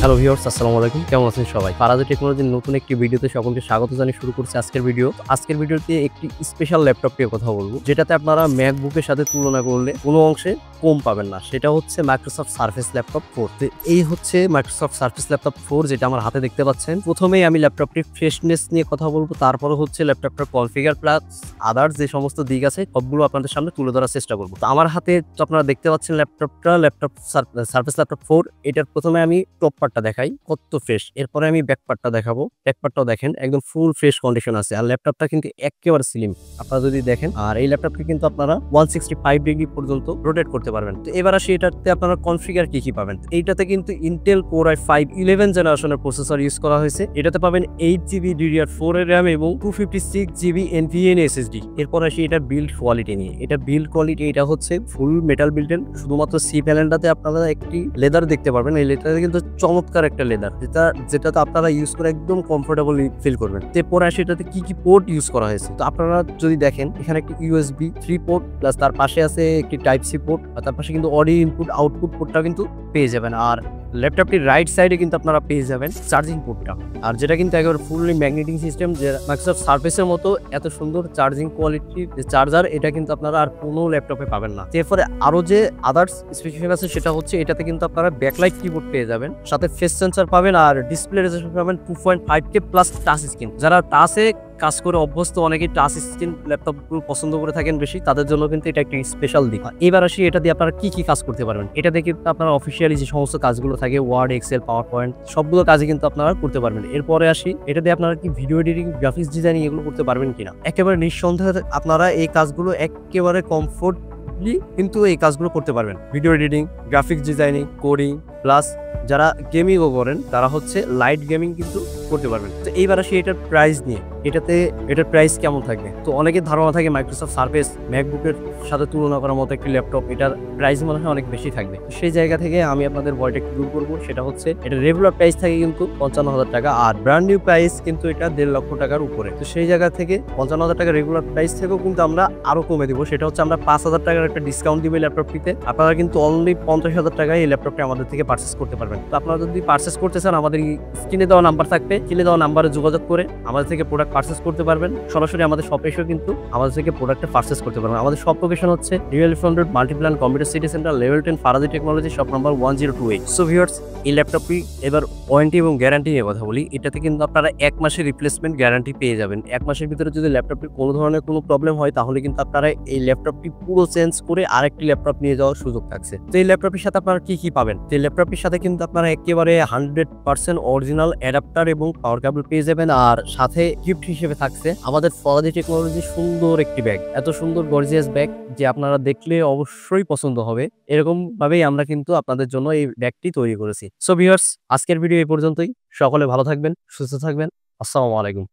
Hello viewers, আসসালামু আলাইকুম। কেমন আছেন সবাই? ফারাজী টেকনোলজির নতুন একটি ভিডিওতে সকলকে স্বাগত জানিয়ে শুরু করছি আজকের ভিডিও। আজকের ভিডিওতে একটি স্পেশাল ল্যাপটপ নিয়ে কথা বলবো, যেটাতে আপনারা ম্যাকবুকের সাথে তুলনা করলে কোনো অংশে কম পাবেন না। সেটা হচ্ছে মাইক্রোসফট সারফেস ল্যাপটপ 4। এই হচ্ছে মাইক্রোসফট সারফেস ল্যাপটপ 4, যেটা আমার হাতে দেখতে পাচ্ছেন। প্রথমেই আমি ল্যাপটপটির ফ্রেশনেস নিয়ে কথা বলবো, তারপরে হচ্ছে ল্যাপটপটার কনফিগার প্লাস আদার্স যে সমস্ত দিক আছে সবগুলো আপনাদের সামনে তুলে ধরার চেষ্টা করবো। তো আমার হাতে আপনারা দেখতে পাচ্ছেন ল্যাপটপ সারফেস ল্যাপটপ 4। এটার প্রথমে আমি টপ পার্টটা দেখাই কত ফ্রেশ, এরপরে আমি ব্যাক পার্টটা দেখাবো। ব্যাক পার্টটাও দেখেন একদম ফুল ফ্রেশ কন্ডিশন আছে, আর ল্যাপটপটা কিন্তু একেবারে স্লিম আপনারা যদি দেখেন। আর এই ল্যাপটপটি কিন্তু আপনারা 165 ডিগ্রি পর্যন্ত রোটেট করতে পারবেন। তো এবার আসি এটাতে আপনারা কনফিগার কি পাবেন। এইটাতে কিন্তু ইন্টেল কোর i5 11 জেনারেশনের প্রসেসর ইউজ করা হয়েছে। এটাতে পাবেন 8GB DDR4 এর RAM এবং 256GB NVMe SSD। এরপর আসি এটা বিল্ড কোয়ালিটি নিয়ে। এটা বিল্ড কোয়ালিটি, এটা হচ্ছে ফুল মেটাল বিল্ডেন। শুধুমাত্র সি প্যানেলটাতে আপনারা একটি লেদার দেখতে পারবেন। এই লেদারটা কিন্তু চমৎকার একটা লেদার, যেটাতে আপনারা ইউজ করে একদম কমফোর্টেবল ফিল করবেন। এরপরে আসি এটাতে কি পোর্ট ইউজ করা হয়েছে। তো আপনারা যদি দেখেন এখানে একটি USB 3 পোর্ট, প্লাস তার পাশে আছে একটি টাইপ সি পোর্ট, আর তার পাশে কিন্তু অডিও ইনপুট আউটপুট পোর্টটা কিন্তু পেয়ে যাবেন। আর ল্যাপটপটির রাইট সাইডে কিন্তু আপনারা পেয়ে যাবেন চার্জিং পোর্টটা, আর যেটা কিন্তু একেবারে ফুললি ম্যাগনেটিক সিস্টেম। যে মাইক্রোসফট সারফেসের মতো এত সুন্দর চার্জিং কোয়ালিটির যে চার্জার, এটা কিন্তু আপনারা আর কোনো ল্যাপটপে পাবেন না। এরপরে আরো যে আদার্স স্পেসিফিকেশন আছে সেটা হচ্ছে এটাতে কিন্তু আপনারা ব্যাকলাইট কিবোর্ড পেয়ে যাবেন, সাথে ফেস সেন্সর পাবেন, আর ডিসপ্লে রেজোলিউশন পাবেন 2.5K প্লাস টাচ স্ক্রিন। যারা টাচে কাজ করে অভ্যস্ত, অনেকেই টাচ স্ক্রিন ল্যাপটপগুলো পছন্দ করে থাকেন বেশি, তাদের জন্য কিন্তু এটা একটি স্পেশাল দিক। এবার আসি এটা দিয়ে আপনারা কি কাজ করতে পারবেন। এটা দিয়ে কিন্তু আপনারা অফিসিয়ালি যে সমস্ত কাজগুলো থাকে, ওয়ার্ড, এক্সেল, পাওয়ার পয়েন্ট, সবগুলো কাজে কিন্তু আপনারা করতে পারবেন। এরপরে আসি এটা দিয়ে আপনারা কি ভিডিও এডিটিং, গ্রাফিক্স ডিজাইনিং এগুলো করতে পারবেন কিনা। একেবারে নিঃসন্দেহে আপনারা এই কাজগুলো একেবারে কমফোর্টলি কিন্তু এই কাজগুলো করতে পারবেন। Video editing, graphics designing, coding, plus যারা গেমিংও করেন তারা হচ্ছে লাইট গেমিং কিন্তু করতে পারবেন। তো এইবার আসি এটার প্রাইস নিয়ে। এটার প্রাইস কেমন থাকবে। তো অনেকের ধারণা থাকে মাইক্রোসফট সারফেস ম্যাকবুকের সাথে তুলনা করার মতো একটি ল্যাপটপ, এটার প্রাইস মনে হয় অনেক বেশি থাকবে। সেই জায়গা থেকে আমি আপনাদের ভয়টা একটু দূর করবো। সেটা হচ্ছে এটা রেগুলার প্রাইস থাকে কিন্তু 55,000 টাকা, আর ব্র্যান্ড নিউ প্রাইস কিন্তু এটা 1.5 লক্ষ টাকার উপরে। তো সেই জায়গা থেকে 55,000 টাকা রেগুলার প্রাইস থেকেও কিন্তু আমরা আরো কমে দিব। সেটা হচ্ছে আমরা 5,000 টাকার একটা ডিসকাউন্ট দিব এই ল্যাপটপটিতে। আপনারা কিন্তু অনলি 50,000 টাকায় এই ল্যাপটপটি আমাদের থেকে পারচেস করতে পারবেন। তো আপনারা যদি পারচেস করতে চান, আমাদের স্ক্রিনে দেওয়া নাম্বার থাকবে, স্ক্রিনে দেওয়া নাম্বারে যোগাযোগ করে আমাদের থেকে প্রোডাক্ট পারচেস করতে পারবেন। সরাসরি আমাদের শপে এসেও কিন্তু আমাদের থেকে প্রোডাক্টটা পারচেস করতে পারবেন। আমাদের শপ লোকেশন হচ্ছে new elephant road, multiplan computer city centre, level 10, Faraji technology, shop number 1028। So viewers, এই ল্যাপটপটি এবার ওয়ারেন্টি এবং গ্যারান্টি নিয়ে কথা বলি। এটাতে কিন্তু আপনারা 1 মাসের রিপ্লেসমেন্ট গ্যারান্টি পেয়ে যাবেন। 1 মাসের ভিতরে যদি ল্যাপটপটির কোনো ধরনের কোনো প্রবলেম হয়, তাহলে কিন্তু আপনারা এই ল্যাপটপটি পুরো চেঞ্জ করে আরেকটি ল্যাপটপ নিয়ে যাওয়ার সুযোগ থাকছে। তো এই ল্যাপটপের সাথে আপনারা কি পাবেন। তো এই ল্যাপটপের সাথে কিন্তু আপনারা একেবারে 100% অরিজিনাল অ্যাডাপ্টার এবং পাওয়ার কেবল পেয়ে যাবেন। আর সাথে গিফট হিসেবে থাকছে আমাদের ফারাজী টেকনোলজি সুন্দর একটি ব্যাগ। এত সুন্দর গর্জিয়াস ব্যাগ যে আপনারা দেখলে অবশ্যই পছন্দ হবে। এরকম ভাবেই আমরা কিন্তু আপনাদের জন্য এই ব্যাগটি তৈরি করেছি। সো ভিউয়ার্স, আজকের ভিডিও এই পর্যন্তই। সকলে ভালো থাকবেন, সুস্থ থাকবেন। আসসালামু আলাইকুম।